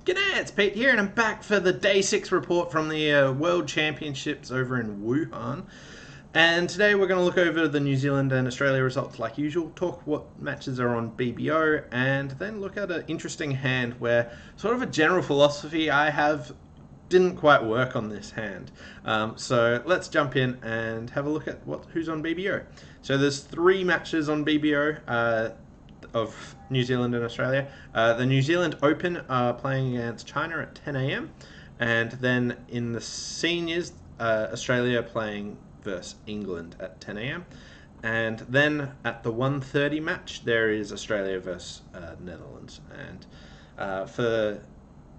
G'day, it's Pete here, and I'm back for the Day 6 report from the World Championships over in Wuhan. And today we're going to look over the New Zealand and Australia results like usual, talk what matches are on BBO, and then look at an interesting hand where sort of a general philosophy I have didn't quite work on this hand. So let's jump in and have a look at who's on BBO. So there's 3 matches on BBO. Of New Zealand and Australia. The New Zealand Open are playing against China at 10 a.m. And then in the seniors, Australia playing versus England at 10 a.m. And then at the 1:30 match, there is Australia versus Netherlands. And for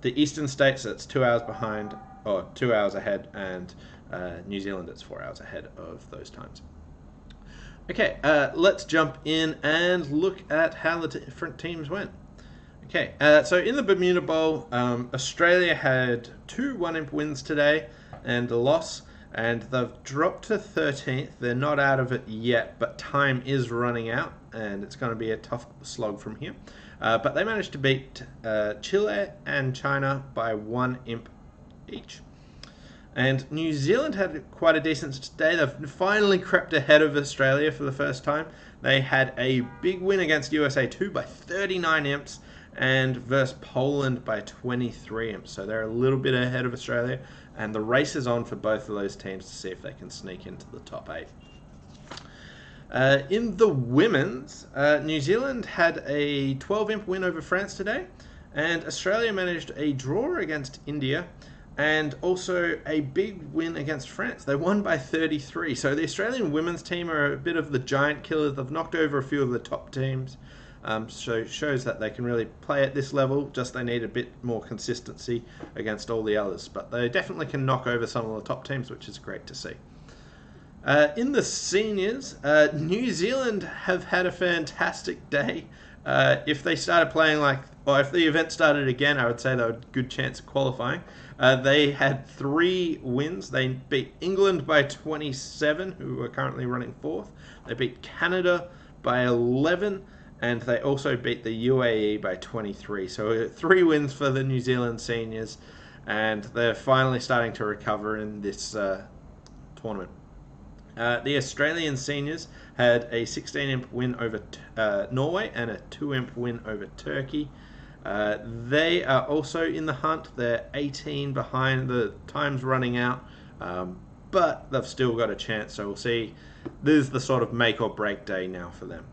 the Eastern States, it's 2 hours behind, or 2 hours ahead, and New Zealand, it's 4 hours ahead of those times. Okay, let's jump in and look at how the different teams went. Okay, so in the Bermuda Bowl, Australia had 2 1-imp wins today and a loss, and they've dropped to 13th. They're not out of it yet, but time is running out, and it's going to be a tough slog from here. But they managed to beat Chile and China by 1 imp each. And New Zealand had quite a decent day. They've finally crept ahead of Australia for the first time. They had a big win against USA 2 by 39 imps and versus Poland by 23 imps. So they're a little bit ahead of Australia. And the race is on for both of those teams to see if they can sneak into the top 8. In the women's, New Zealand had a 12-imp win over France today. And Australia managed a draw against India. And also a big win against France. They won by 33. So the Australian women's team are a bit of the giant killers. They've knocked over a few of the top teams. So it shows that they can really play at this level. Just they need a bit more consistency against all the others. But they definitely can knock over some of the top teams, which is great to see. In the seniors, New Zealand have had a fantastic day. If they started playing or if the event started again, I would say they had a good chance of qualifying. They had 3 wins. They beat England by 27, who are currently running 4th. They beat Canada by 11, and they also beat the UAE by 23. So 3 wins for the New Zealand seniors, and they're finally starting to recover in this tournament. The Australian seniors had a 16-imp win over Norway and a 2-imp win over Turkey. They are also in the hunt. They're 18 behind. The time's running out, but they've still got a chance. So we'll see. This is the sort of make or break day now for them.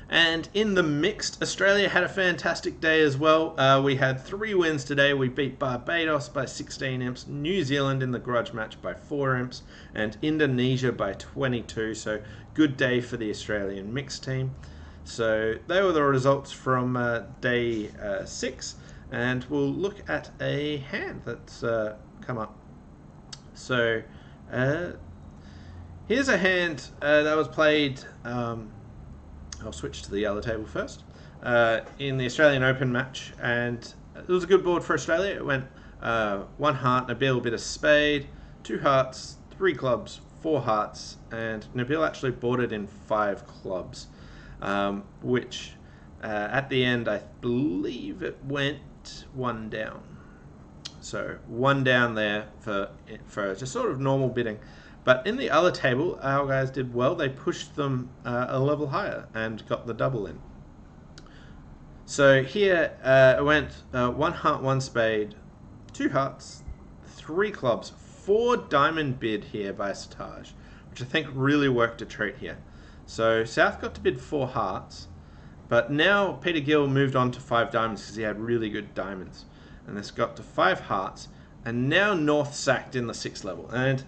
And in the mixed, Australia had a fantastic day as well. We had 3 wins today. We beat Barbados by 16 imps, New Zealand in the grudge match by 4 imps, and Indonesia by 22. So good day for the Australian mixed team. So they were the results from day 6, and we'll look at a hand that's come up. So here's a hand that was played. I'll switch to the other table first. In the Australian Open match, and it was a good board for Australia. It went 1 heart, Nabil bit of spade, 2 hearts, 3 clubs, 4 hearts, and Nabil actually boarded in 5 clubs. Which at the end I believe it went 1 down. So 1 down there for just sort of normal bidding. But in the other table, our guys did well. They pushed them a level higher and got the double in. So here it went 1 heart, 1 spade, 2 hearts, 3 clubs, 4 diamond bid here by Sataj, which I think really worked a treat here. So South got to bid 4 hearts, but now Peter Gill moved on to 5 diamonds because he had really good diamonds. And this got to 5 hearts, and now North sacked in the 6th level. And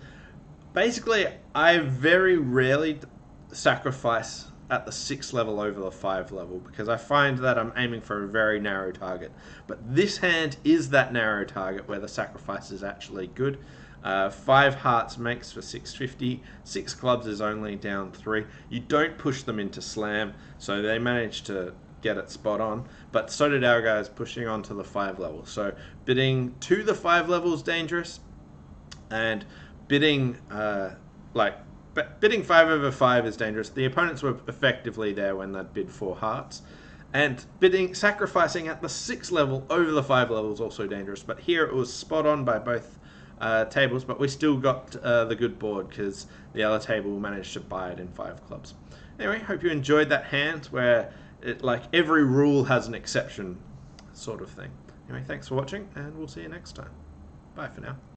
basically, I very rarely sacrifice at the 6th level over the 5 level because I find that I'm aiming for a very narrow target. But this hand is that narrow target where the sacrifice is actually good. 5 hearts makes for 650. 6 clubs is only down 3. You don't push them into slam, so they managed to get it spot on. But so did our guys pushing on to the 5 level. So bidding to the 5 level is dangerous, and bidding bidding 5 over 5 is dangerous. The opponents were effectively there when they'd bid 4 hearts, And sacrificing at the 6 level over the 5 level is also dangerous. But here it was spot on by both tables, but we still got the good board because the other table managed to buy it in 5 clubs. Anyway, hope you enjoyed that hand where like every rule has an exception sort of thing. Anyway, thanks for watching, and we'll see you next time. Bye for now.